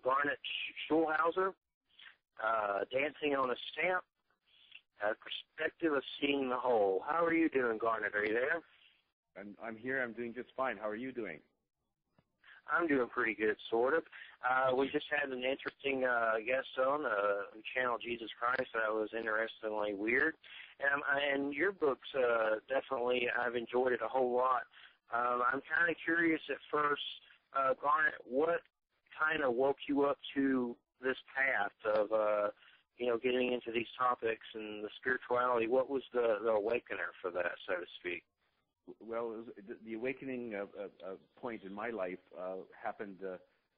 Garnet Schulhauser, Dancing on a Stamp, Perspective of Seeing the Whole. How are you doing, Garnet? Are you there? I'm here. I'm doing just fine. How are you doing? I'm doing pretty good, sort of. We just had an interesting guest on the channel Jesus Christ that was interestingly weird. And your books, definitely, I've enjoyed it a whole lot. I'm kind of curious at first, Garnet, what kind of woke you up to this path of, getting into these topics and the spirituality? What was the awakener for that, so to speak? Well, the awakening point in my life happened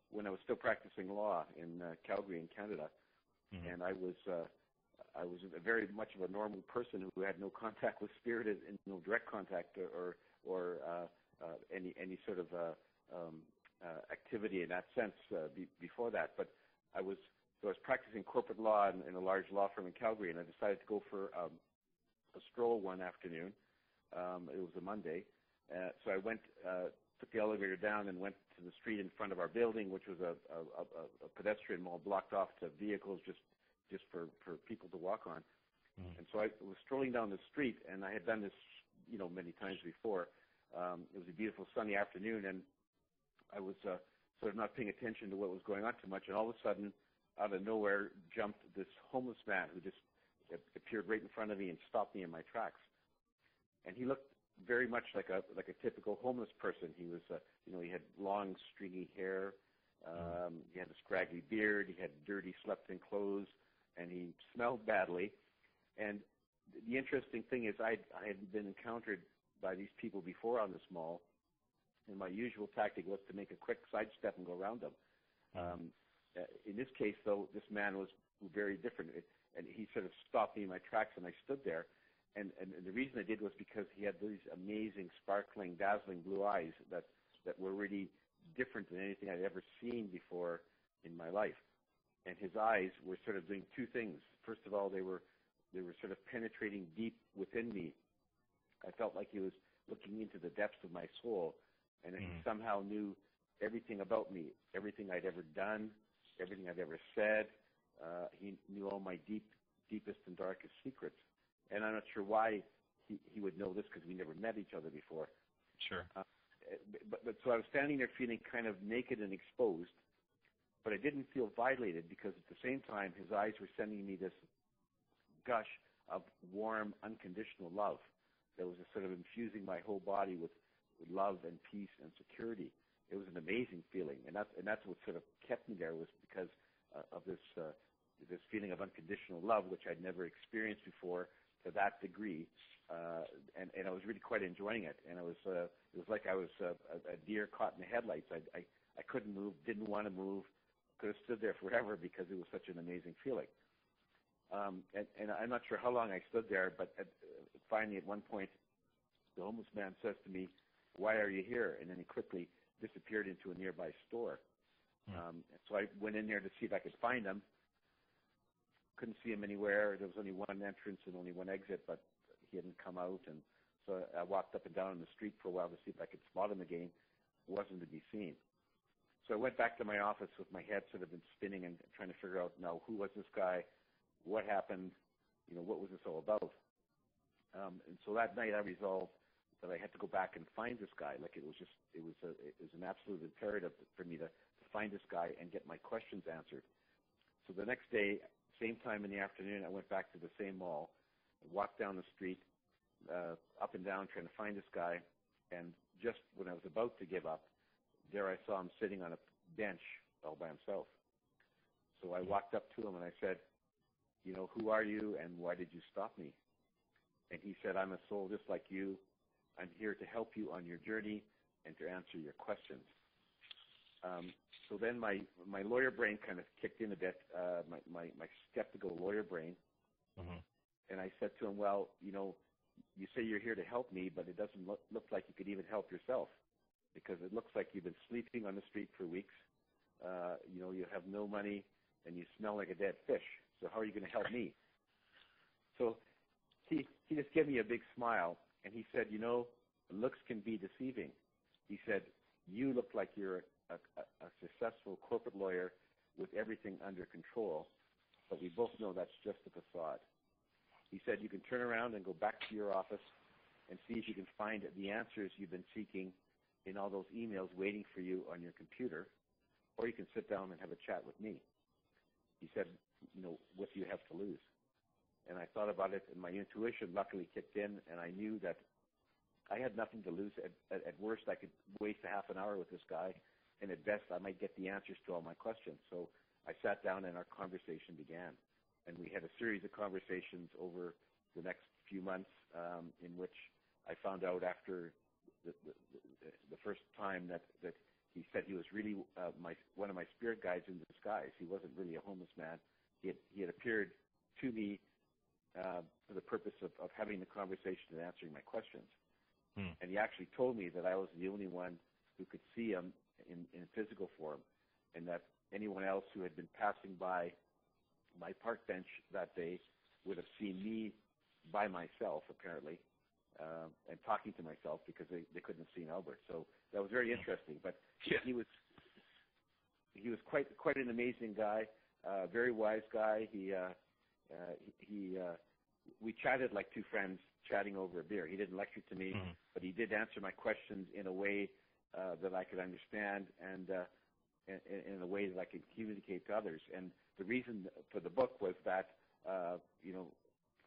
when I was still practicing law in Calgary, in Canada, and I was very much of a normal person who had no contact with spirit, and no direct contact or any sort of activity in that sense before that. But I was practicing corporate law in a large law firm in Calgary, and I decided to go for a stroll one afternoon. It was a Monday, so I went, took the elevator down and went to the street in front of our building, which was a pedestrian mall blocked off to vehicles just for people to walk on. And so I was strolling down the street, and I had done this, many times before. It was a beautiful sunny afternoon, and I was sort of not paying attention to what was going on too much, and all of a sudden, out of nowhere, jumped this homeless man who just appeared right in front of me and stopped me in my tracks. And he looked very much like a typical homeless person. He was, he had long, stringy hair. He had a scraggly beard. He had dirty, slept-in clothes, and he smelled badly. And the interesting thing is, I had been encountered by these people before on this mall, and my usual tactic was to make a quick sidestep and go around them. In this case, though, this man was very different, and he sort of stopped me in my tracks, and I stood there. And the reason I did was because he had these amazing, sparkling, dazzling blue eyes that were really different than anything I'd ever seen before in my life. And his eyes were sort of doing two things. First of all, they were sort of penetrating deep within me. I felt like he was looking into the depths of my soul, and he somehow knew everything about me, everything I'd ever done, everything I'd ever said. He knew all my deepest and darkest secrets. And I'm not sure why he would know this, because we never met each other before. Sure. But so I was standing there feeling kind of naked and exposed, but I didn't feel violated, because at the same time his eyes were sending me this gush of warm, unconditional love that was just sort of infusing my whole body with love and peace and security. It was an amazing feeling, and that's what sort of kept me there, was because of this feeling of unconditional love, which I'd never experienced before to that degree, and I was really quite enjoying it. And it was like I was a deer caught in the headlights. I couldn't move, didn't want to move, could have stood there forever because it was such an amazing feeling. And I'm not sure how long I stood there, but finally at one point, the homeless man says to me, "Why are you here?" And then he quickly disappeared into a nearby store. So I went in there to see if I could find him. Couldn't see him anywhere. There was only one entrance and only one exit, but he hadn't come out. And so I walked up and down on the street for a while to see if I could spot him again. Wasn't to be seen. So I went back to my office with my head sort of been spinning and trying to figure out, now, who was this guy? What happened? What was this all about? And so that night I resolved that I had to go back and find this guy. Like it was an absolute imperative for me to find this guy and get my questions answered. So the next day, same time in the afternoon, I went back to the same mall, walked down the street, up and down, trying to find this guy. And just when I was about to give up, there I saw him sitting on a bench all by himself. So I walked up to him and I said, "Who are you and why did you stop me?" And he said, "I'm a soul just like you. I'm here to help you on your journey and to answer your questions." So then my lawyer brain kind of kicked in a bit, my skeptical lawyer brain. And I said to him, "Well, you say you're here to help me, but it doesn't look like you could even help yourself, because it looks like you've been sleeping on the street for weeks. You have no money and you smell like a dead fish. So how are you going to help me?" So he just gave me a big smile, and he said, "Looks can be deceiving." He said, "You look like you're a successful corporate lawyer with everything under control, but we both know that's just a facade. He said you can turn around and go back to your office and see if you can find the answers you've been seeking in all those emails waiting for you on your computer, or you can sit down and have a chat with me. He said, what do you have to lose? And I thought about it, and my intuition luckily kicked in, and I knew that I had nothing to lose. At worst, I could waste a half an hour with this guy, and at best, I might get the answers to all my questions. So I sat down, and our conversation began. And we had a series of conversations over the next few months in which I found out after the first time that he said he was really one of my spirit guides in disguise. He wasn't really a homeless man. He had appeared to me for the purpose of having the conversation and answering my questions. And he actually told me that I was the only one who could see him in physical form, and that anyone else who had been passing by my park bench that day would have seen me by myself, apparently, and talking to myself because they couldn't have seen Albert. So that was very interesting. But he was quite an amazing guy, very wise guy. We chatted like two friends chatting over a beer. He didn't lecture to me, but he did answer my questions in a way that I could understand and in a way that I could communicate to others. And the reason for the book was that,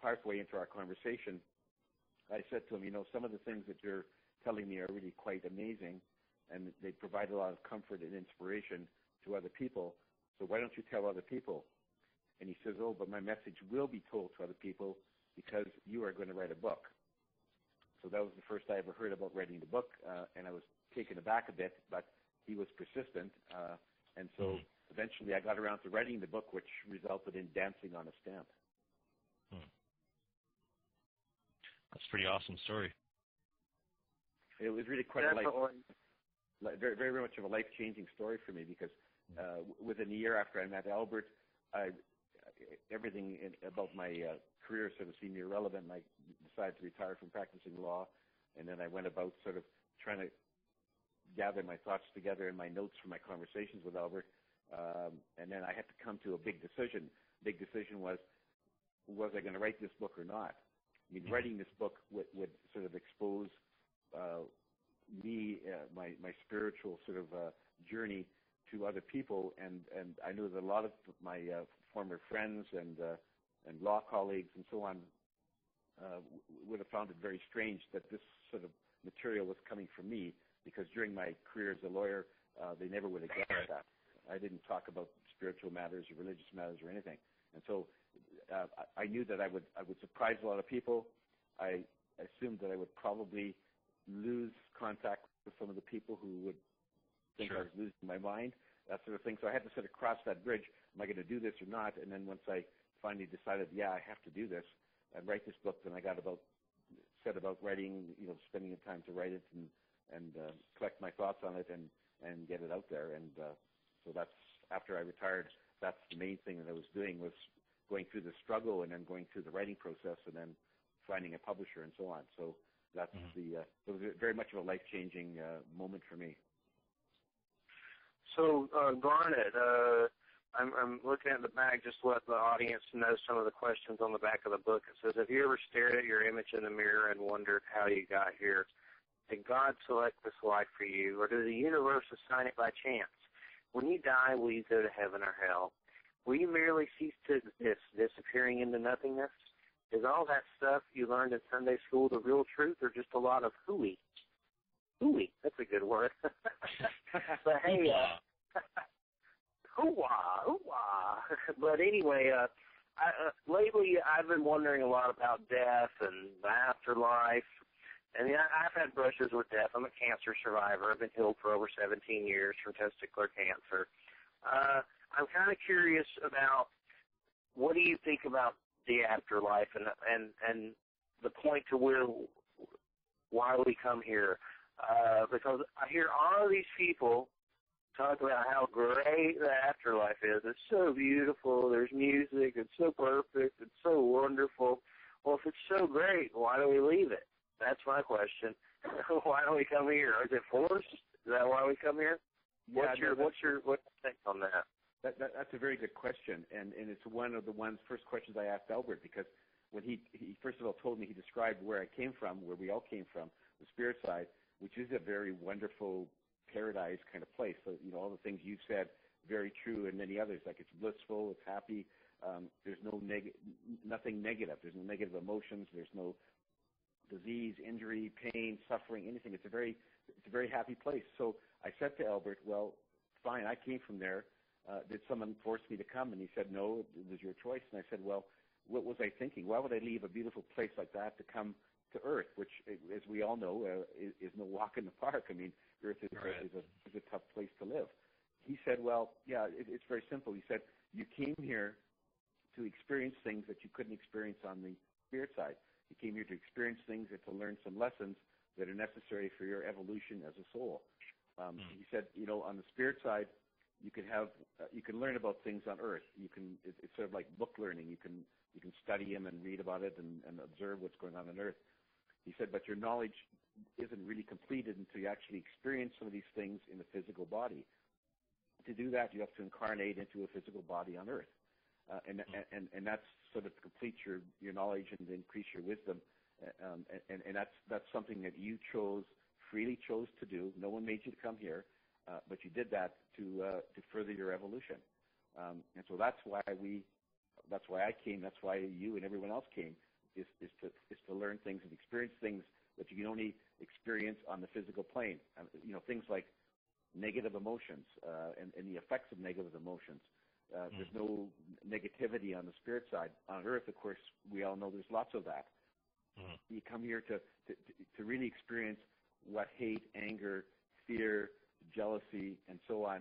partway into our conversation, I said to him, some of the things that you're telling me are really quite amazing, and they provide a lot of comfort and inspiration to other people. So why don't you tell other people? And he says, but my message will be told to other people because you are going to write a book. So that was the first I ever heard about writing the book, and I was taken aback a bit, but he was persistent. And so eventually I got around to writing the book, which resulted in Dancing on a Stamp. That's a pretty awesome story. It was really quite very, very much of a life-changing story for me because within a year after I met Albert, everything about my career sort of seemed irrelevant, and I decided to retire from practicing law. And then I went about sort of trying to gather my thoughts together in my notes from my conversations with Albert. And then I had to come to a big decision. Big decision was I going to write this book or not? I mean, writing this book would sort of expose me, my spiritual sort of journey to other people, and I knew that a lot of my former friends and law colleagues and so on would have found it very strange that this sort of material was coming from me, because during my career as a lawyer, they never would have guessed that. I didn't talk about spiritual matters or religious matters or anything, and so I knew that I would surprise a lot of people. I assumed that I would probably lose contact with some of the people who would think I was losing my mind, that sort of thing. So I had to sort of cross that bridge. Am I going to do this or not? And then once I finally decided, I have to do this and write this book, then I set about writing, spending the time to write it and collect my thoughts on it and get it out there. And so that's, after I retired, that's the main thing that I was doing, was going through the struggle and then going through the writing process and then finding a publisher and so on. So that's it was very much of a life-changing moment for me. So, Garnet, I'm looking at the back just to let the audience know some of the questions on the back of the book. It says, have you ever stared at your image in the mirror and wondered how you got here? Did God select this life for you, or did the universe assign it by chance? When you die, will you go to heaven or hell? Will you merely cease to exist, disappearing into nothingness? Is all that stuff you learned in Sunday school the real truth, or just a lot of hooey? Hooey, that's a good word. But hey, hoo-wah, hoo-wah. But anyway, lately I've been wondering a lot about death and the afterlife. And I've had brushes with death. I'm a cancer survivor. I've been healed for over 17 years from testicular cancer. I'm kind of curious about, what do you think about the afterlife and the point to why we come here? Because I hear all of these people talk about how great the afterlife is. It's so beautiful. There's music. It's so perfect. It's so wonderful. Well, if it's so great, why do we leave it? That's my question. Why don't we come here? Is it forced? Is that why we come here? What's your take on that? That's a very good question, and it's one of the first questions I asked Albert, because when he first of all told me, he described where I came from, where we all came from, the spirit side, which is a very wonderful paradise kind of place. So, all the things you've said, very true, and many others. Like, it's blissful, it's happy. There's nothing negative. There's no negative emotions. There's no disease, injury, pain, suffering, anything. It's a very happy place. So I said to Albert, well, fine, I came from there. Did someone force me to come? And he said, no, it was your choice. And I said, well, what was I thinking? Why would I leave a beautiful place like that to come to Earth, which, as we all know, is no walk in the park? I mean, Earth is a tough place to live. He said, well, yeah, it's very simple. He said, you came here to experience things that you couldn't experience on the spirit side. You came here to experience things and to learn some lessons that are necessary for your evolution as a soul. He said, on the spirit side, you can learn about things on Earth. It's sort of like book learning. You can study them and read about it and observe what's going on Earth. He said, but your knowledge isn't really completed until you actually experience some of these things in the physical body. To do that, you have to incarnate into a physical body on Earth, and that's sort of to complete your knowledge and to increase your wisdom. And that's something that you freely chose to do. No one made you to come here. But you did that to further your evolution, and so that's why I came. That's why you and everyone else came, is to learn things and experience things that you can only experience on the physical plane. Things like negative emotions and the effects of negative emotions. There's no negativity on the spirit side. On Earth, of course, we all know there's lots of that. You come here to really experience what hate, anger, fear, jealousy, and so on,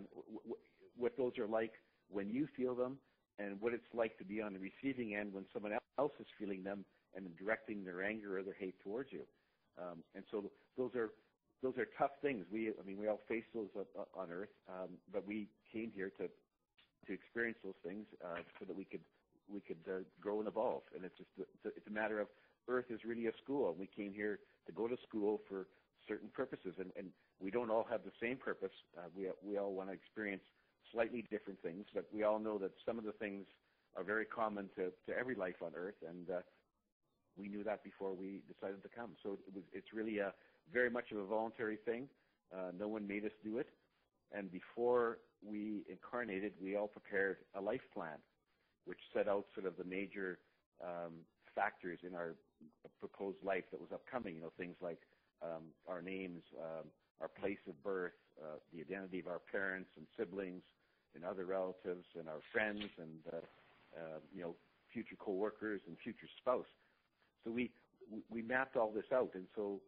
what those are like when you feel them, and what it's like to be on the receiving end when someone else is feeling them and directing their anger or their hate towards you. And so those are tough things. We all face those on Earth, but we came here to experience those things so that we could grow and evolve. And it's a matter of, Earth is really a school, and we came here to go to school for certain purposes, and we don't all have the same purpose. We all want to experience slightly different things, but we all know that some of the things are very common to every life on Earth, and we knew that before we decided to come. So it's really very much of a voluntary thing. No one made us do it, and before we incarnated, we all prepared a life plan, which set out sort of the major factors in our proposed life that was upcoming. Things like our names, our place of birth, the identity of our parents and siblings and other relatives and our friends and future co-workers and future spouse. So we mapped all this out, and so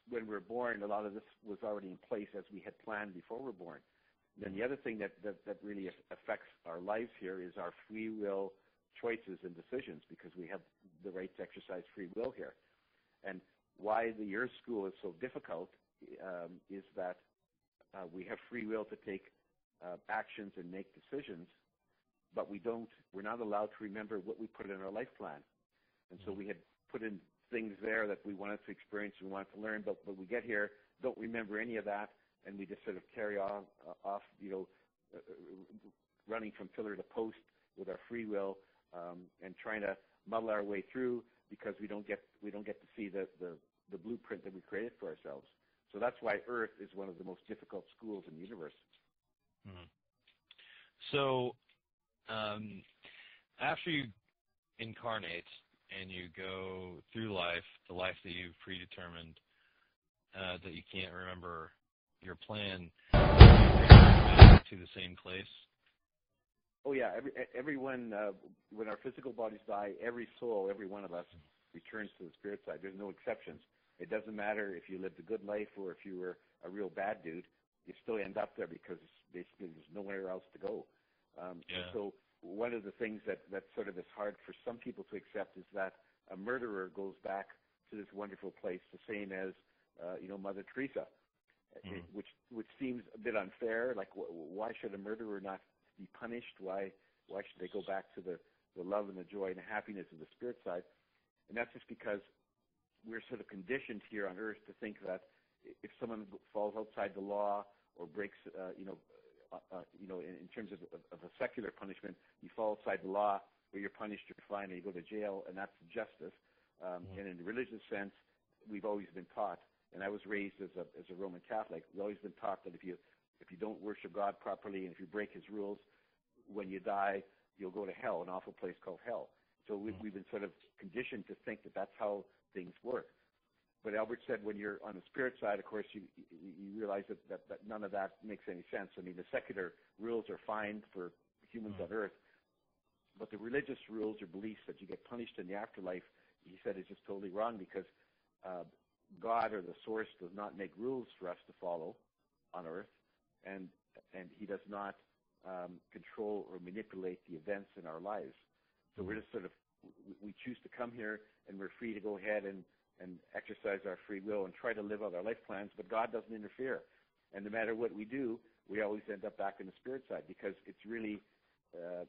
when we were born, a lot of this was already in place as we had planned before we were born. Then the other thing that really affects our lives here is our free will choices and decisions, because we have the right to exercise free will here. And why the Earth School is so difficult is that we have free will to take actions and make decisions, but we're not allowed to remember what we put in our life plan. And so we had put in things there that we wanted to experience, we wanted to learn, but we get here, don't remember any of that, and we just sort of carry off running from pillar to post with our free will, and trying to muddle our way through, because we don't get to see the blueprint that we created for ourselves. So that's why Earth is one of the most difficult schools in the universe. So after you incarnate and you go through life, the life that you've predetermined, that you can't remember your plan, to the same place? Oh yeah, everyone, when our physical bodies die, every soul, every one of us, returns to the spirit side. There's no exceptions. It doesn't matter if you lived a good life or if you were a real bad dude, you still end up there, because basically there's nowhere else to go. And so one of the things that sort of is hard for some people to accept is that a murderer goes back to this wonderful place, the same as Mother Teresa, which seems a bit unfair. Like, why should a murderer not be punished? Why should they go back to the love and the joy and the happiness of the spirit side? And that's just because we're sort of conditioned here on Earth to think that if someone falls outside the law or breaks, in terms of a secular punishment, you fall outside the law, where you're punished, you're fined, and you go to jail, and that's justice. And in the religious sense, we've always been taught, and I was raised as a Roman Catholic, we've always been taught that if you don't worship God properly and if you break his rules, when you die, you'll go to hell, an awful place called hell. So we've been sort of conditioned to think that that's how things work. But Albert said when you're on the spirit side, of course, you realize that none of that makes any sense. I mean, the secular rules are fine for humans on earth, but the religious rules or beliefs that you get punished in the afterlife, he said, is just totally wrong, because God or the source does not make rules for us to follow on earth, and he does not control or manipulate the events in our lives. So we're just sort of, we choose to come here, and we're free to go ahead and exercise our free will and try to live out our life plans, but God doesn't interfere. And no matter what we do, we always end up back in the spirit side, because it's really,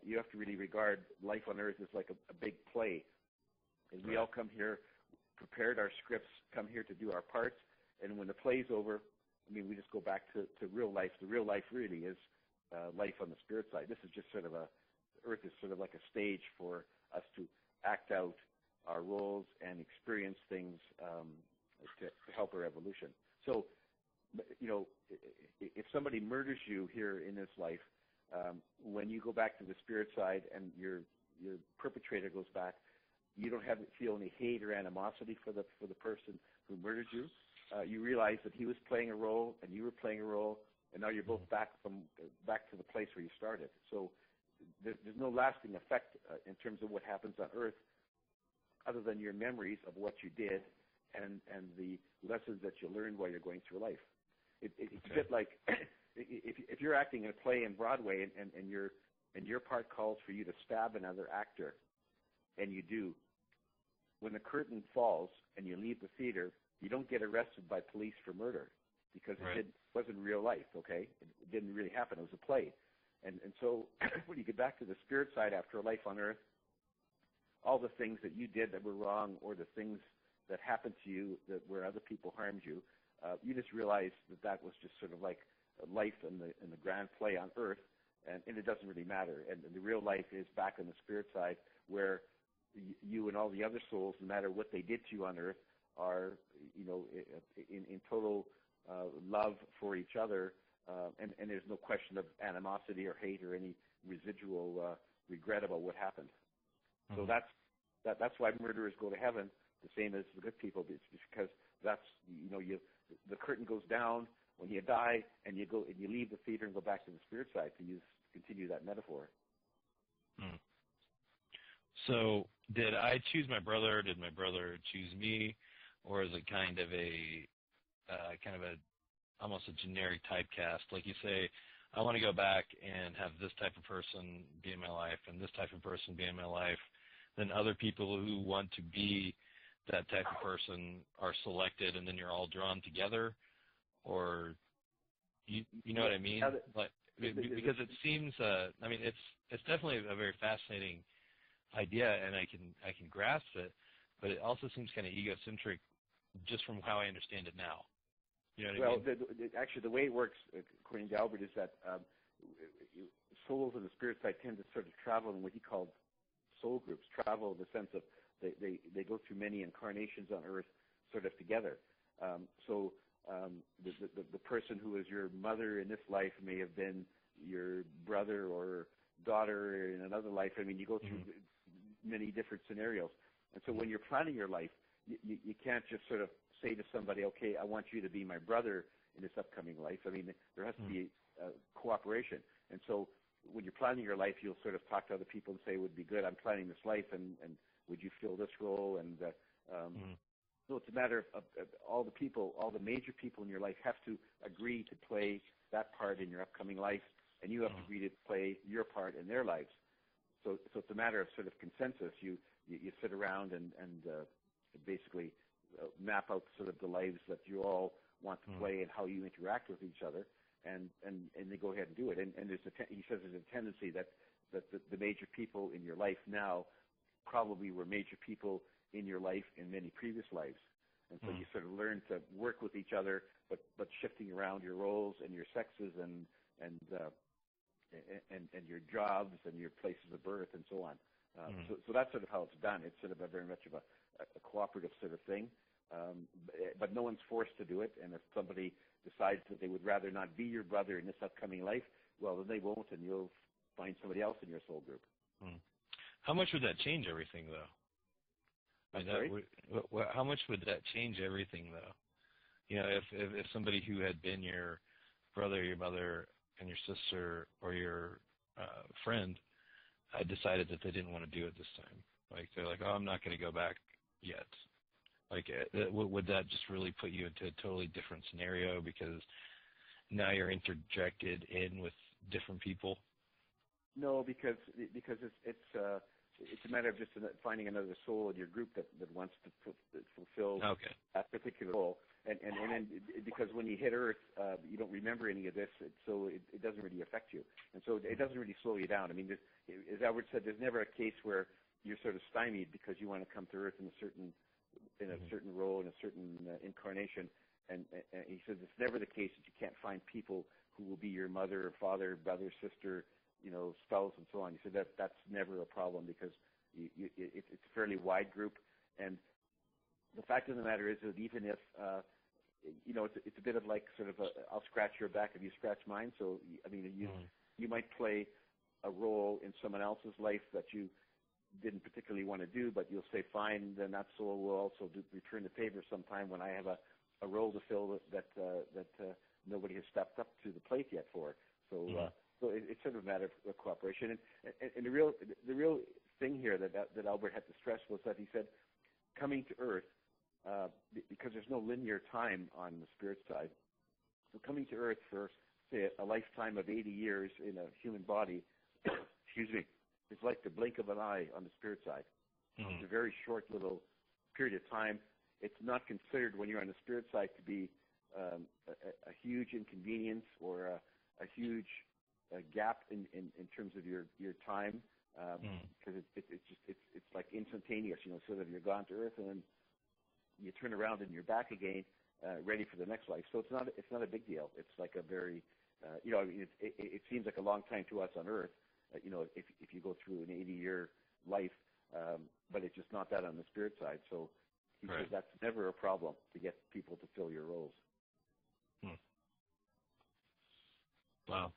you have to really regard life on earth as like a big play. And we all come here, prepared our scripts, come here to do our parts, and when the play's over, I mean, we just go back to real life. The real life really is life on the spirit side. This is just sort of earth is sort of like a stage for us to act out our roles and experience things to help our evolution. So, if somebody murders you here in this life, when you go back to the spirit side and your perpetrator goes back, you don't feel any hate or animosity for the person who murdered you. You realize that he was playing a role and you were playing a role, and now you're both back to the place where you started. So there's no lasting effect in terms of what happens on earth, other than your memories of what you did and the lessons that you learned while you're going through life. It's a bit like if you're acting in a play in Broadway and your part calls for you to stab another actor, and you do. When the curtain falls and you leave the theater, you don't get arrested by police for murder, because it wasn't real life, okay? It didn't really happen. It was a play. And so when you get back to the spirit side after a life on earth, all the things that you did that were wrong, or the things that happened to you where other people harmed you, you just realize that was just sort of like life in the grand play on earth, and it doesn't really matter. And the real life is back on the spirit side, where you and all the other souls, no matter what they did to you on earth, are in total love for each other, and there's no question of animosity or hate or any residual regret about what happened. So that's why murderers go to heaven, the same as the good people. It's because that's the curtain goes down when you die, and you leave the theater and go back to the spirit side, to continue that metaphor. So did I choose my brother? Did my brother choose me? Or is it kind of a almost a generic typecast? Like you say, I want to go back and have this type of person be in my life and this type of person be in my life. Then other people who want to be that type of person are selected, and then you're all drawn together? Or you know what I mean? Because it seems, it's definitely a very fascinating idea, and I can grasp it, but it also seems kind of egocentric, just from how I understand it now. You know what I mean? Actually, the way it works, according to Albert, is that souls in the spirit side tend to sort of travel in what he called soul groups. Travel in the sense of they go through many incarnations on earth, sort of together. So the person who is your mother in this life may have been your brother or daughter in another life. I mean, you go through many different scenarios. And so when you're planning your life, you can't just sort of say to somebody, okay, I want you to be my brother in this upcoming life. I mean, there has to be cooperation. And so when you're planning your life, you'll sort of talk to other people and say, it would be good, I'm planning this life, and would you fill this role? And so it's a matter of all the people, all the major people in your life have to agree to play that part in your upcoming life, and you have to agree to play your part in their lives. So it's a matter of sort of consensus. You sit around and basically map out sort of the lives that you all want to play and how you interact with each other, and they go ahead and do it. And he says there's a tendency that the major people in your life now probably were major people in your life in many previous lives. And so you sort of learn to work with each other, but shifting around your roles and your sexes and your jobs and your places of birth and so on. So that's sort of how it's done. It's sort of a very much of a cooperative sort of thing, but no one's forced to do it. And if somebody decides that they would rather not be your brother in this upcoming life, well, then they won't, and you'll find somebody else in your soul group. How much would that change everything, though? How much would that change everything, though? You know, if somebody who had been your brother, your mother, and your sister, or your friend decided that they didn't want to do it this time, like they're like, oh, I'm not going to go back yet. Like, would that just really put you into a totally different scenario because now you're interjected in with different people? No, because it's a matter of just finding another soul in your group that wants to fulfill that particular role. And then because when you hit Earth, you don't remember any of this, so it doesn't really affect you. And so it doesn't really slow you down. I mean, as Albert said, there's never a case where you're sort of stymied because you want to come to Earth in a certain role, in a certain incarnation. And he says it's never the case that you can't find people who will be your mother, father, brother, sister, spouse, and so on. He said that's never a problem because it's a fairly wide group. And the fact of the matter is that even if, it's a bit of like sort of I'll scratch your back if you scratch mine. So, I mean, you might play a role in someone else's life that you didn't particularly want to do, but you'll say, fine, then that soul will also return the favor sometime when I have a role to fill that nobody has stepped up to the plate yet for. So, so it's sort of a matter of cooperation. And the real thing here that Albert had to stress was that he said, coming to Earth, because there's no linear time on the spirit side, so coming to Earth for, say, a lifetime of 80 years in a human body, excuse me, is like the blink of an eye on the spirit side. It's a very short little period of time. It's not considered when you're on the spirit side to be a huge inconvenience or a huge gap in terms of your time, because it's like instantaneous, so that you're gone to Earth and then you turn around and you're back again, ready for the next life. So it's not a big deal. It's like a very, it seems like a long time to us on Earth, if you go through an 80-year life, but it's just not that on the spirit side. So he says that's never a problem to get people to fill your roles. Wow.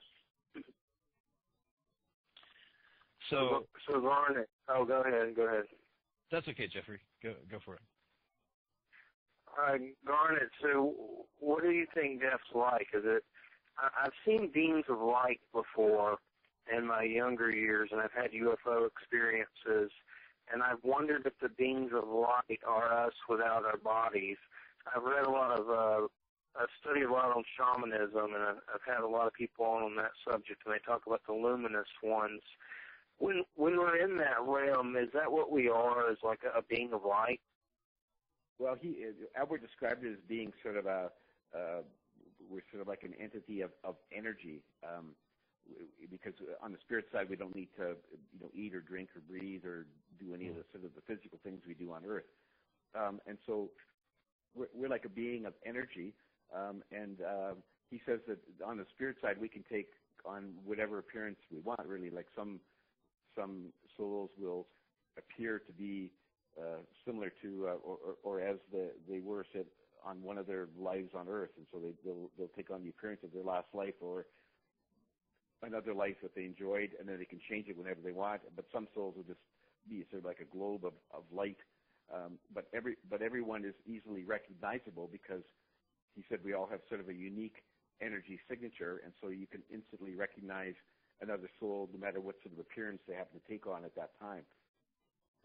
So Garnet. Oh, go ahead. That's okay, Jeffrey. Go for it. Garnet. So, what do you think death's like? Is it? I've seen beings of light before in my younger years, and I've had UFO experiences, and I've wondered if the beings of light are us without our bodies. I've read a lot of. I've studied a lot on shamanism, and I've had a lot of people on that subject, and they talk about the luminous ones. When we're in that realm, is that what we are, as like a being of light? Well, Albert described it as being sort of we're sort of like an entity of energy, because on the spirit side we don't need to eat or drink or breathe or do any of the sort of the physical things we do on Earth, and so we're like a being of energy, and he says that on the spirit side we can take on whatever appearance we want, really. Like some souls will appear to be similar to or as they were said on one of their lives on Earth, and so they'll take on the appearance of their last life or another life that they enjoyed, and then they can change it whenever they want. But some souls will just be sort of like a globe of light. But everyone is easily recognizable because he said we all have sort of a unique energy signature, and so you can instantly recognize another soul no matter what sort of appearance they happen to take on at that time.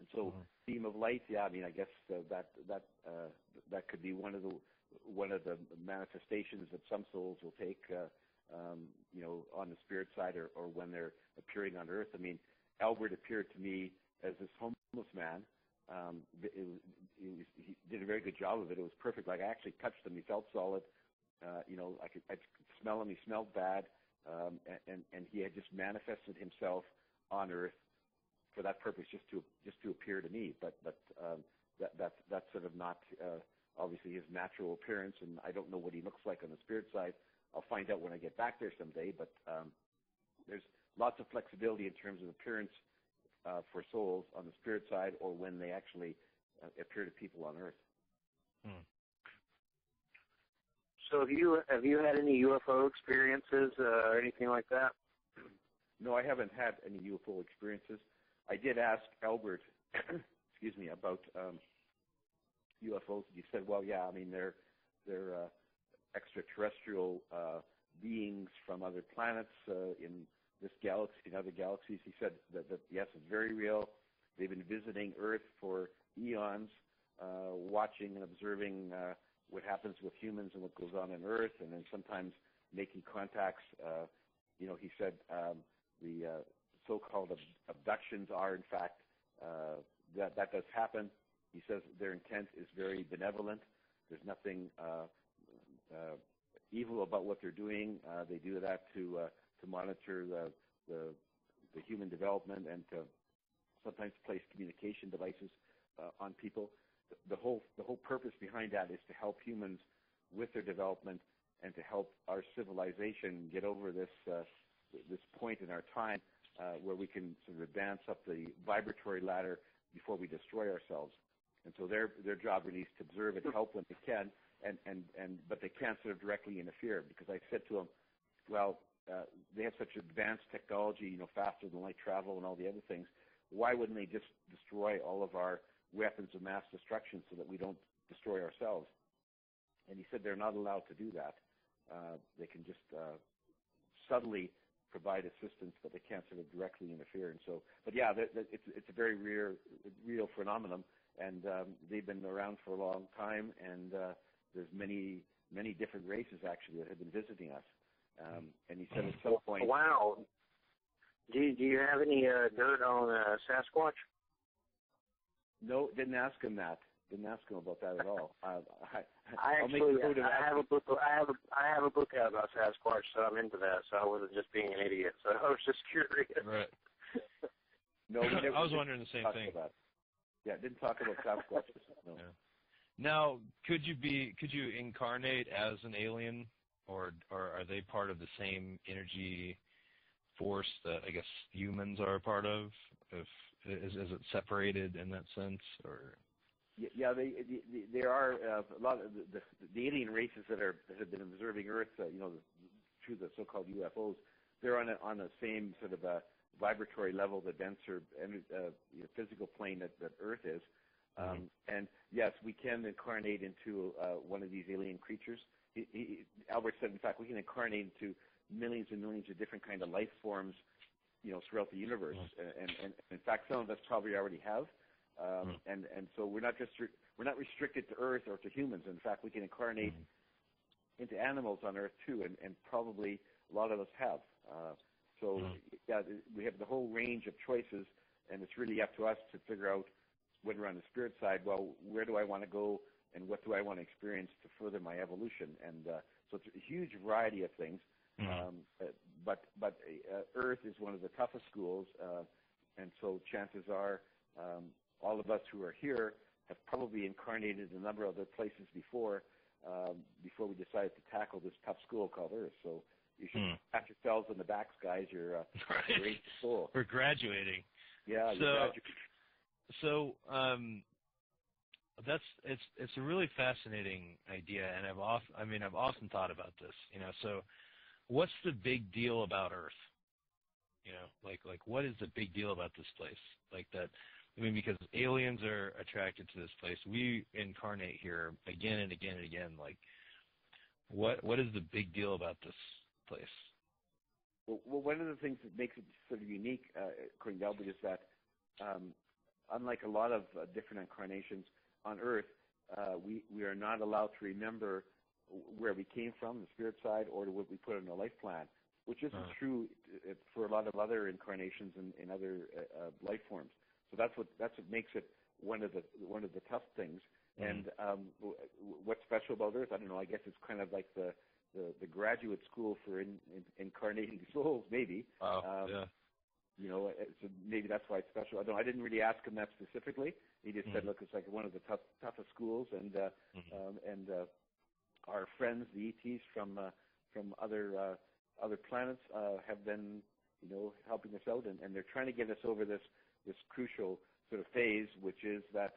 And so, beam of light, I mean, I guess that could be one of the manifestations that some souls will take, on the spirit side or when they're appearing on Earth. I mean, Albert appeared to me as this homeless man. He did a very good job of it. It was perfect. Like, I actually touched him. He felt solid. I could smell him. He smelled bad. And he had just manifested himself on Earth for that purpose, just to appear to me. But that's sort of not obviously his natural appearance, and I don't know what he looks like on the spirit side. I'll find out when I get back there someday, but there's lots of flexibility in terms of appearance for souls on the spirit side, or when they actually appear to people on Earth. So have you had any UFO experiences or anything like that? No, I haven't had any UFO experiences. I did ask Albert, excuse me, about UFOs. He said, well, yeah, I mean, they're extraterrestrial beings from other planets in this galaxy and other galaxies. He said that yes, it's very real. They've been visiting Earth for eons, watching and observing what happens with humans and what goes on Earth, and then sometimes making contacts. He said the so-called abductions are, in fact, that does happen. He says their intent is very benevolent. There's nothing evil about what they're doing. They do that to monitor the human development and to sometimes place communication devices on people. The whole purpose behind that is to help humans with their development and to help our civilization get over this point in our time where we can sort of advance up the vibratory ladder before we destroy ourselves. And so their job really is to observe and help when they can, but they can't sort of directly interfere, because I said to them, well, they have such advanced technology, faster than light travel and all the other things. Why wouldn't they just destroy all of our weapons of mass destruction so that we don't destroy ourselves? And he said they're not allowed to do that. They can just subtly provide assistance, but they can't sort of directly interfere. And so, but yeah, it's a very real phenomenon, and they've been around for a long time, and there's many different races actually that have been visiting us. And he said at some point, wow. Do you have any dirt on Sasquatch? No, didn't ask him that. Didn't ask him about that at all. I have a book. I have a book out about Sasquatch, so I'm into that. So I wasn't just being an idiot. So I was just curious. Right. No, I was wondering the same thing. Yeah, didn't talk about Sasquatch. No. Yeah. Now, could you incarnate as an alien, or are they part of the same energy force that I guess humans are a part of? Is it separated in that sense, or? Yeah, there are a lot of the alien races that have been observing Earth, through the so-called UFOs. They're on the same sort of a vibratory level, the denser physical plane that Earth is. And yes, we can incarnate into one of these alien creatures. Albert said, in fact, we can incarnate into millions and millions of different kind of life forms, throughout the universe. And in fact, some of us probably already have. And so we're not restricted to Earth or to humans. In fact, we can incarnate into animals on Earth too, and probably a lot of us have. Yeah, we have the whole range of choices, and it's really up to us to figure out, when we're on the spirit side, well, where do I want to go, and what do I want to experience to further my evolution? And so it's a huge variety of things. But Earth is one of the toughest schools, and so chances are all of us who are here have probably incarnated in a number of other places before we decided to tackle this tough school called Earth. So you should pat yourselves on the backs, guys. You're great school. We're graduating. Yeah. So it's a really fascinating idea, and I've often thought about this. So what's the big deal about Earth? Like what is the big deal about this place? Like that. Because aliens are attracted to this place. We incarnate here again and again and again. Like, what is the big deal about this place? Well, one of the things that makes it sort of unique, according to Albert, is that unlike a lot of different incarnations on Earth, we are not allowed to remember where we came from, the spirit side, or to what we put in our life plan, which isn't true for a lot of other incarnations in other life forms. So that's what makes it one of the tough things. And what's special about Earth? I don't know. I guess it's kind of like the graduate school for incarnating souls, maybe. Yeah. So maybe that's why it's special. I didn't really ask him that specifically. He just said, look, it's like one of the toughest schools, and our friends, the ETs from other planets, have been, helping us out, and they're trying to get us over this crucial sort of phase, which is that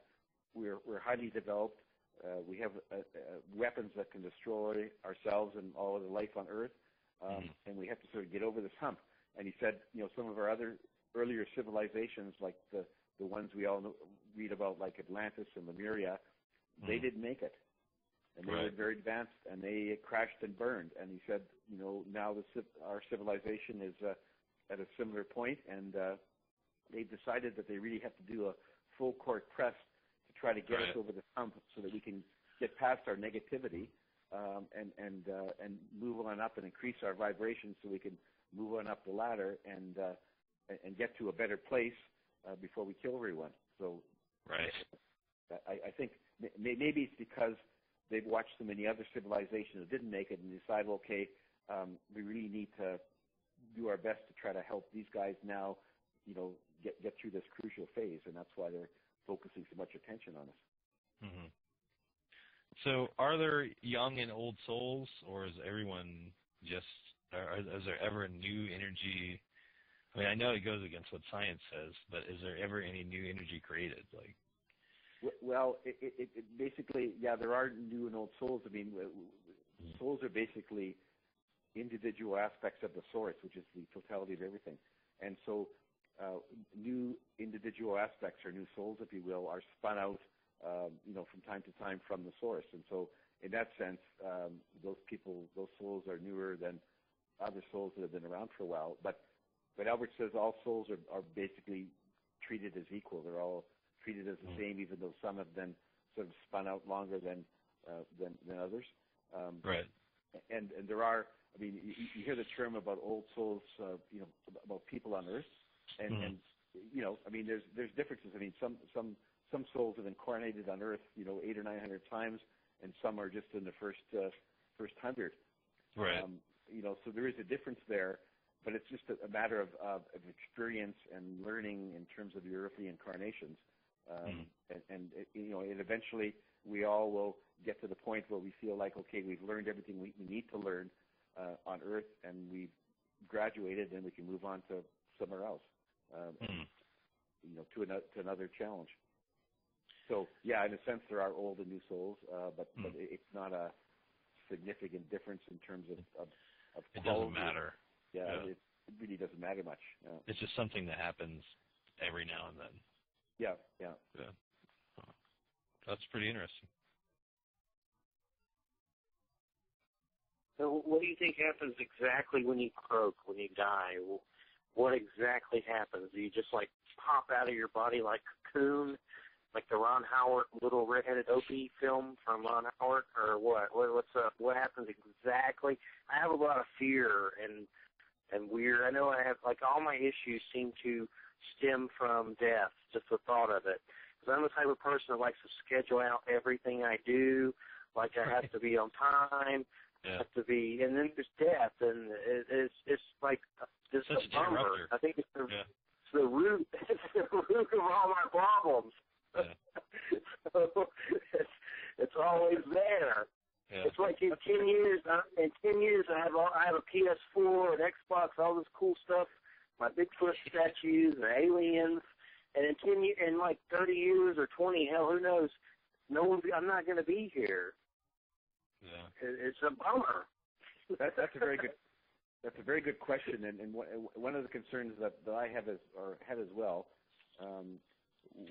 we're highly developed. We have weapons that can destroy ourselves and all of the life on Earth, and we have to sort of get over this hump. And he said, some of our other earlier civilizations, like the ones we all read about, like Atlantis and Lemuria, they didn't make it. And they were very advanced, and they crashed and burned. And he said, now our civilization is at a similar point, and they decided that they really have to do a full court press to try to get us over the hump so that we can get past our negativity and move on up and increase our vibrations so we can move on up the ladder and get to a better place before we kill everyone. So I think maybe it's because they've watched so many other civilizations that didn't make it and decide, okay, we really need to do our best to try to help these guys now, get through this crucial phase, and that's why they're focusing so much attention on us. Mm-hmm. So are there young and old souls, or is everyone just, is there ever a new energy? I mean, I know it goes against what science says, but is there ever any new energy created? Well, it basically, there are new and old souls. I mean, souls are basically individual aspects of the source, which is the totality of everything. And so new individual aspects, or new souls, if you will, are spun out, from time to time from the source. And so in that sense, those souls are newer than other souls that have been around for a while. But Albert says all souls are basically treated as equal. They're all treated as the same, even though some have been sort of spun out longer than others. And there are, I mean, you hear the term about old souls, about people on Earth, and I mean, there's differences. I mean, some souls have incarnated on Earth, 800 or 900 times, and some are just in the first 100. So there is a difference there, but it's just a matter of experience and learning in terms of the earthly incarnations. And eventually we all will get to the point where we feel like, okay, we've learned everything we need to learn on Earth, and we've graduated, and we can move on to somewhere else, to another challenge. So, yeah, in a sense, there are old and new souls, but it's not a significant difference in terms of it doesn't matter. It really doesn't matter much. It's just something that happens every now and then. Yeah. That's pretty interesting. So what do you think happens exactly when you croak, when you die? What exactly happens? Do you just, pop out of your body like a cocoon, like the Ron Howard Little Red-Headed Opie film from Ron Howard, or what? What's up? What happens exactly? I have a lot of fear and weird. I know I have, all my issues seem to stem from death, just the thought of it. Because I'm the type of person that likes to schedule out everything I do, I have to be on time, have to be, and then there's death, and it's like just such a bummer. Interrupter. I think it's the root, it's the root of all my problems. So it's always there. Yeah. It's like in 10 years, I have a PS4, an Xbox, all this cool stuff, my Bigfoot statues, and aliens, and in 30 years or 20, hell, who knows? I'm not going to be here. Yeah. It's a bummer. That's a very good. That's a very good question, and one of the concerns that I have had as well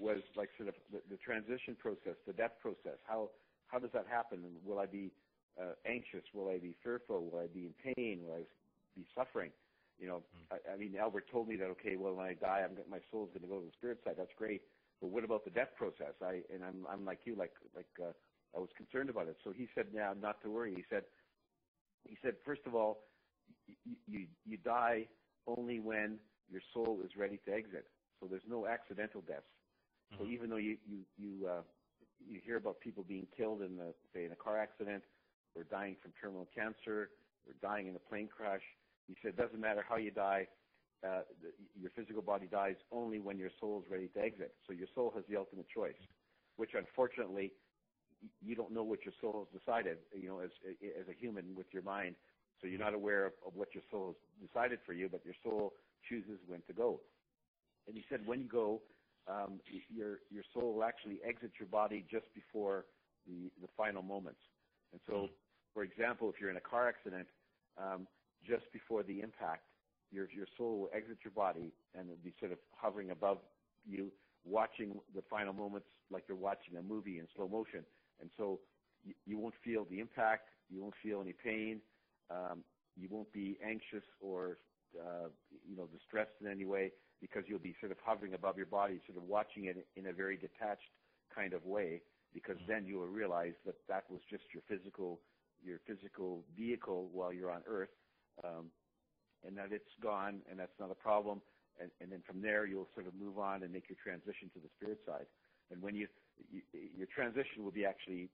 was sort of the transition process, the death process. How does that happen? And will I be anxious? Will I be fearful? Will I be in pain? Will I be suffering? I mean, Albert told me that, okay, well, when I die, my soul's going to go to the spirit side. That's great. But what about the death process? I'm like you, I was concerned about it. So he said, yeah, not to worry. He said, first of all, you die only when your soul is ready to exit. So there's no accidental deaths. So even though you hear about people being killed in a car accident, or dying from terminal cancer, or dying in a plane crash, he said it doesn't matter how you die. your physical body dies only when your soul is ready to exit. So your soul has the ultimate choice, which unfortunately you don't know what your soul has decided, as a human with your mind. So you're not aware of what your soul has decided for you, but your soul chooses when to go. And he said when you go, your soul will actually exit your body just before the final moments. And so, for example, if you're in a car accident, just before the impact, your soul will exit your body and it'll be sort of hovering above you, watching the final moments like you're watching a movie in slow motion. And so you won't feel the impact, you won't feel any pain, you won't be anxious or distressed in any way, because you'll be sort of hovering above your body, sort of watching it in a very detached kind of way, because then you will realize that was just your physical vehicle while you're on Earth, and that it's gone, and that's not a problem. And then from there, you'll sort of move on and make your transition to the spirit side. And when your transition will be actually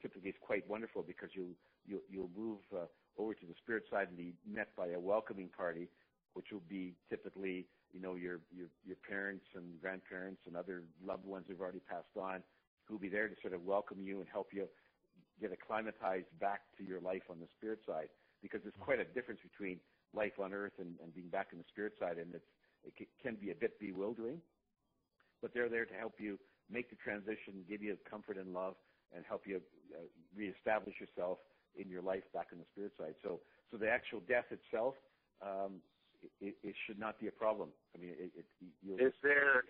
typically it's quite wonderful, because you'll move over to the spirit side and be met by a welcoming party, which will be typically your parents and grandparents and other loved ones who've already passed on, who'll be there to sort of welcome you and help you get acclimatized back to your life on the spirit side, because there's quite a difference between life on Earth and being back in the spirit side, and it can be a bit bewildering, but they're there to help you make the transition, give you comfort and love, and help you reestablish yourself in your life back in the spirit side. So the actual death itself, it should not be a problem. I mean, is there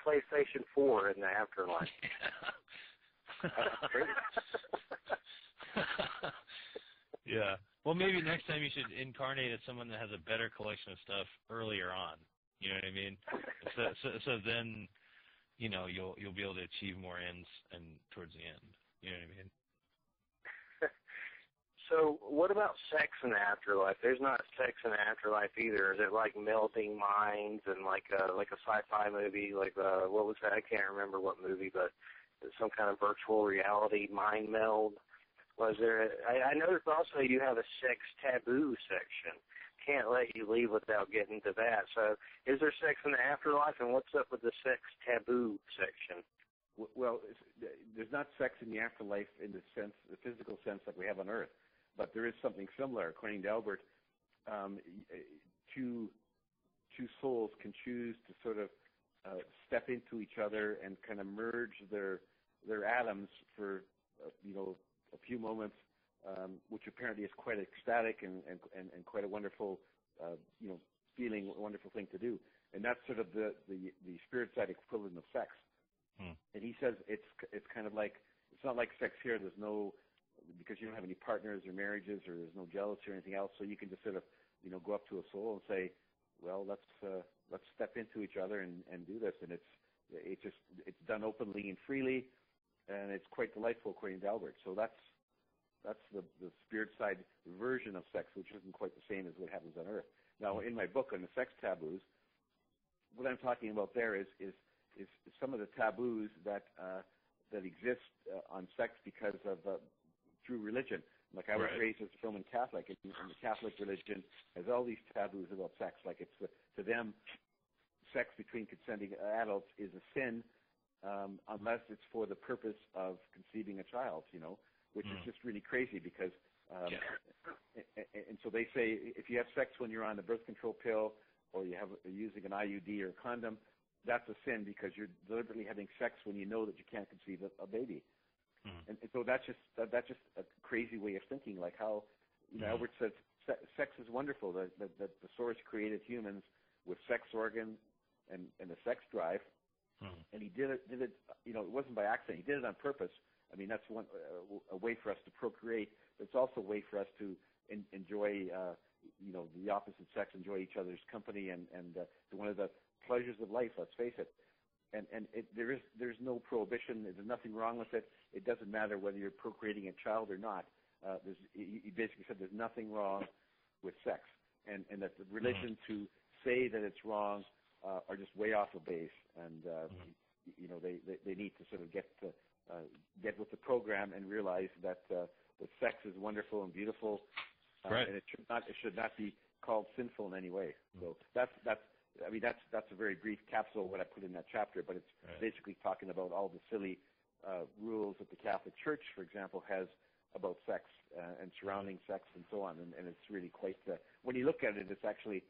PlayStation 4 in the afterlife? Yeah. Well, maybe next time you should incarnate as someone that has a better collection of stuff earlier on. You know what I mean? So then, you'll be able to achieve more ends and towards the end. You know what I mean? So what about sex in the afterlife? There's not sex in the afterlife either. Is it like melting minds and like a sci-fi movie? Like what was that? I can't remember what movie, but some kind of virtual reality mind meld. Was there? I noticed also you have a sex taboo section. Can't let you leave without getting to that. So is there sex in the afterlife, and what's up with the sex taboo section? Well, there's not sex in the afterlife in the physical sense that we have on Earth, but there is something similar. According to Albert, two souls can choose to sort of step into each other and kind of merge their atoms for a few moments, which apparently is quite ecstatic and quite a wonderful feeling, a wonderful thing to do. And that's sort of the spirit side equivalent of sex. And he says it's kind of like, it's not like sex here. There's no, because you don't have any partners or marriages, or there's no jealousy or anything else. So you can just sort of go up to a soul and say, well, let's step into each other and do this. And it's done openly and freely, and it's quite delightful according to Albert. So that's the spirit side version of sex, which isn't quite the same as what happens on Earth. Now, in my book on the sex taboos, what I'm talking about there is some of the taboos that exist on sex because of through religion. Like I was raised as a Roman Catholic, and the Catholic religion has all these taboos about sex. Like it's to them, sex between consenting adults is a sin unless it's for the purpose of conceiving a child. Which is just really crazy, because and so they say if you have sex when you're on the birth control pill, or you're using an IUD or a condom, that's a sin, because you're deliberately having sex when you know that you can't conceive a baby. And so that's just a crazy way of thinking. Like how Albert says sex is wonderful, that the source created humans with sex organs and a sex drive, and he did it. It wasn't by accident. He did it on purpose. I mean, that's a way for us to procreate, but it's also a way for us to enjoy, the opposite sex, enjoy each other's company, and one of the pleasures of life. Let's face it. And there's no prohibition. There's nothing wrong with it. It doesn't matter whether you're procreating a child or not. He basically said there's nothing wrong with sex, and that the religion to say that it's wrong are just way off of base, and they need to sort of get with the program and realize that sex is wonderful and beautiful, and it should not be called sinful in any way. So that's a very brief capsule of what I put in that chapter, but it's basically talking about all the silly rules that the Catholic Church, for example, has about sex and surrounding sex and so on, and it's really quite, when you look at it, it's actually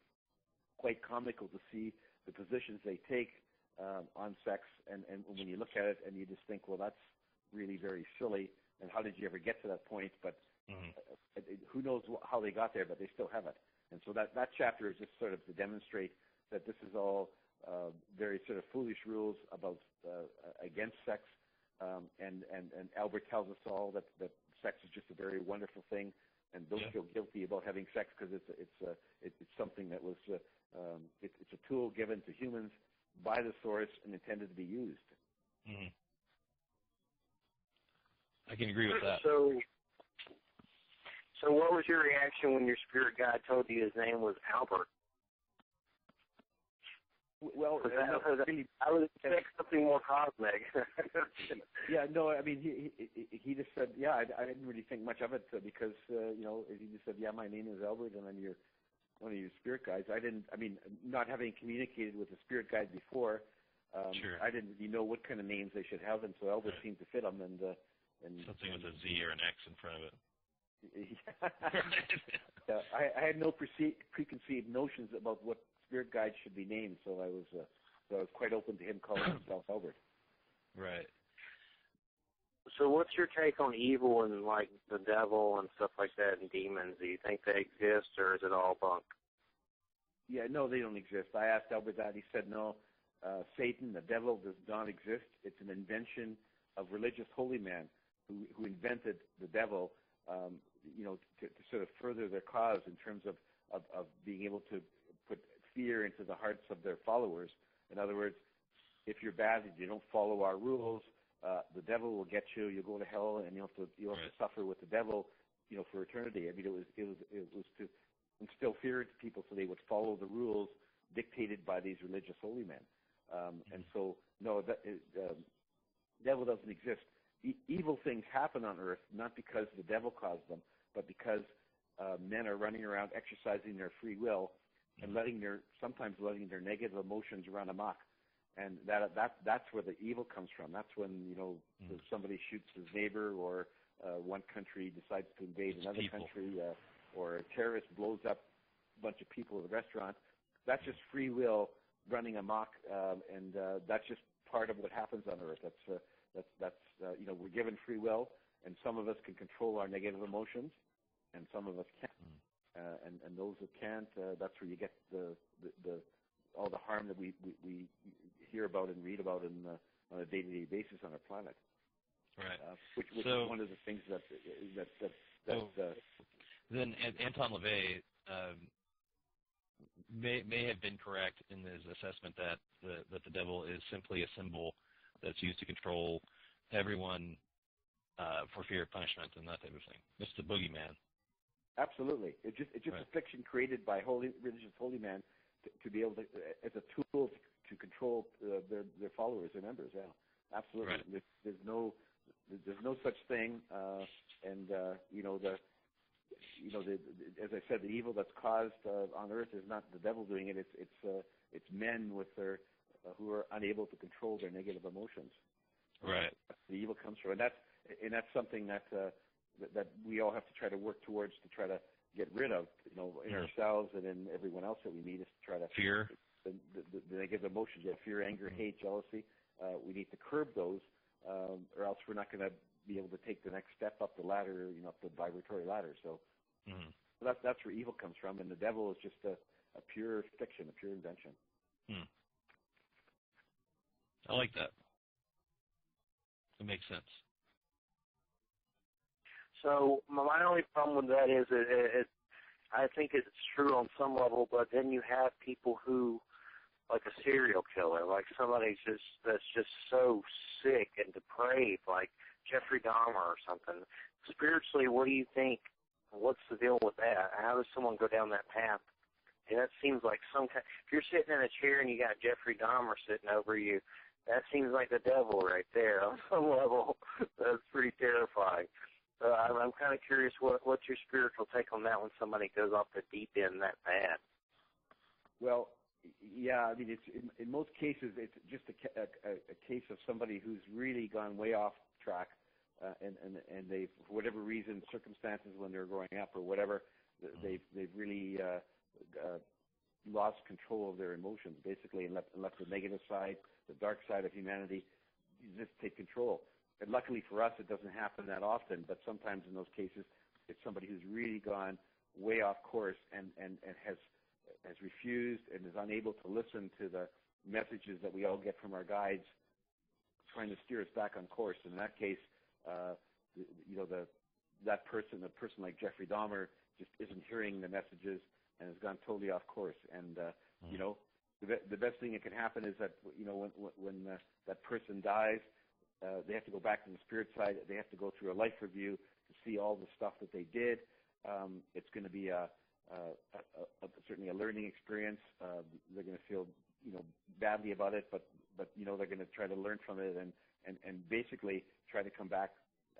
quite comical to see the positions they take on sex, and when you look at it and you just think, well, that's really very silly, and how did you ever get to that point? But who knows how they got there, but they still have it. And so that chapter is just sort of to demonstrate that this is all very sort of foolish rules about against sex, and Albert tells us all that sex is just a very wonderful thing, and don't feel guilty about having sex because it's something that was it's a tool given to humans by the source and intended to be used. I can agree with that. So what was your reaction when your spirit guide told you his name was Albert? Well, I would expect something more cosmic. Yeah, no, I mean, he just said, I didn't really think much of it because, he just said, my name is Albert and I'm one of your spirit guides. Not having communicated with the spirit guide before, I didn't really know what kind of names they should have, and so Albert seemed to fit them. And something with a Z or an X in front of it. I had no preconceived notions about what spirit guides should be named, so I was quite open to him calling himself Albert. Right. So what's your take on evil and like the devil and stuff like that and demons? Do you think they exist or is it all bunk? Yeah, no, they don't exist. I asked Albert that. He said no. Satan, the devil, does not exist. It's an invention of religious holy men who invented the devil, to sort of further their cause in terms of being able to put fear into the hearts of their followers. In other words, if you're bad and you don't follow our rules, the devil will get you. You'll go to hell, and you'll have to suffer with the devil, for eternity. I mean, it was to instill fear into people so they would follow the rules dictated by these religious holy men. And so, no, the devil doesn't exist. Evil things happen on earth not because the devil caused them, but because men are running around exercising their free will and sometimes letting their negative emotions run amok. And that's where the evil comes from. That's when somebody shoots his neighbor, or one country decides to invade another country, or a terrorist blows up a bunch of people at a restaurant. That's just free will running amok, and that's just part of what happens on earth. That's we're given free will, and some of us can control our negative emotions, and some of us can't. And those that can't, that's where you get the all the harm that we hear about and read about on a day-to-day basis on our planet. Right. Which is one of the things that then Anton LaVey may have been correct in his assessment that the devil is simply a symbol that's used to control everyone for fear of punishment and that type of thing. It's the boogeyman. Absolutely. It's just a fiction created by religious holy men to be able to, as a tool to control their followers, their members. Yeah, absolutely. Right. There's no such thing, and as I said, the evil that's caused on earth is not the devil doing it. It's men with who are unable to control their negative emotions. Right. That's where the evil comes from, and that's something that we all have to try to work towards to try to get rid of, in ourselves and in everyone else that we meet, is to try to fear the negative emotions, fear, anger, hate, jealousy. We need to curb those, or else we're not going to be able to take the next step up the ladder, up the vibratory ladder. So, so that's where evil comes from, and the devil is just a pure fiction, a pure invention. I like that. It makes sense. So my only problem with that is I think it's true on some level, but then you have people who, like a serial killer, like somebody that's just so sick and depraved, like Jeffrey Dahmer or something. Spiritually, what do you think? What's the deal with that? How does someone go down that path? And that seems like if you're sitting in a chair and you got Jeffrey Dahmer sitting over you, that seems like the devil right there on some level. That's pretty terrifying. I'm kind of curious what's your spiritual take on that when somebody goes off the deep end that bad. Well, yeah, I mean, it's in most cases it's just a case of somebody who's really gone way off track, and they've, for whatever reason, circumstances when they're growing up or whatever, they've really lost control of their emotions, basically, and left the negative side, the dark side of humanity, just take control. And luckily for us, it doesn't happen that often, but sometimes in those cases, it's somebody who's really gone way off course and has refused and is unable to listen to the messages that we all get from our guides, trying to steer us back on course. And in that case, that person, a person like Jeffrey Dahmer, just isn't hearing the messages and has gone totally off course. And the best thing that can happen is that when that person dies, they have to go back to the spirit side. They have to go through a life review to see all the stuff that they did. It's going to be certainly a learning experience. They're going to feel badly about it, but they're going to try to learn from it and basically try to come back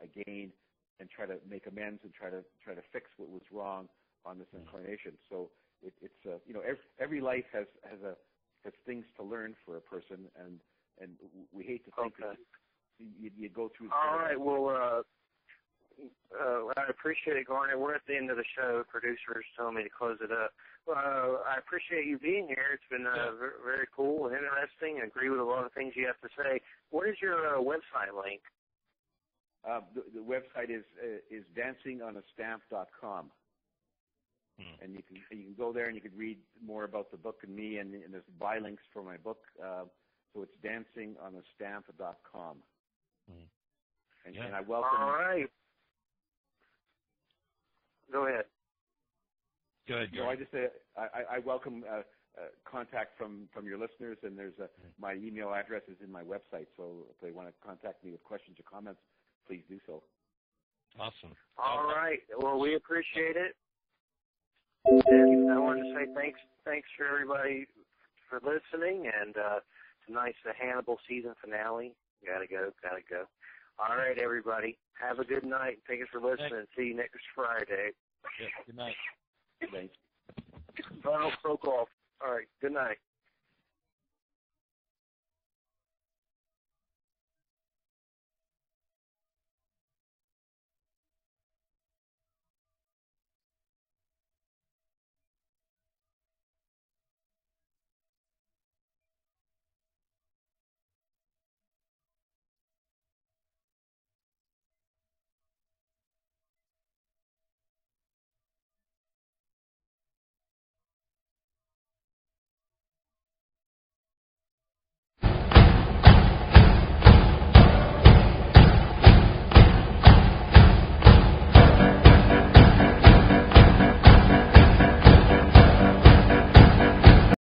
again and try to make amends and try to fix what was wrong on this incarnation. So it's every life has things to learn for a person, and we hate to think that you go through. All right. Well, I appreciate it, Garnet. We're at the end of the show. Producers telling me to close it up. I appreciate you being here. It's been very cool and interesting. I agree with a lot of things you have to say. What is your website link? The website is dancingonastamp.com. And you can go there and you can read more about the book and me, and there's buy links for my book. So it's dancingonastamp.com. And I welcome. All right. Go ahead. Good. No, I just say I welcome contact from your listeners, and there's my email address is in my website. So if they want to contact me with questions or comments, please do so. Awesome. All right. Well, we appreciate it. And I wanted to say thanks for everybody for listening, and tonight's the Hannibal season finale. Gotta go. All right, everybody. Have a good night. Thank you for listening. See you next Friday. Yeah, good night. Thanks. Donald broke off. All right. Good night.